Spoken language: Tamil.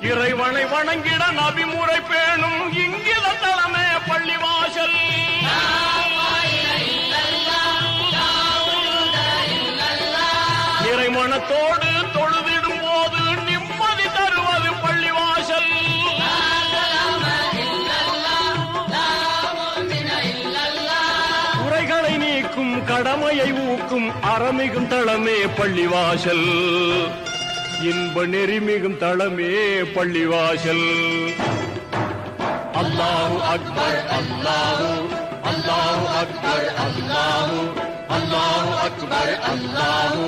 இறைவனை வணங்கிட நபிமுறை பேணும் இங்கித தலைமை பள்ளிவாசல். இறைமனத்தோடு தொழுதிடும் போது நிம்மதி தருவது பள்ளிவாசல். குறைகளை நீக்கும் கடமையை ஊக்கும் அறமிகும் தளமே பள்ளிவாசல். இன்ப நெறிமிகும் தளமே பள்ளிவாசல். அல்லாஹு அக்பர் அல்லாஹு அல்லாஹு அக்பர் அல்லாஹு அல்லாஹு அக்பர் அல்லாஹு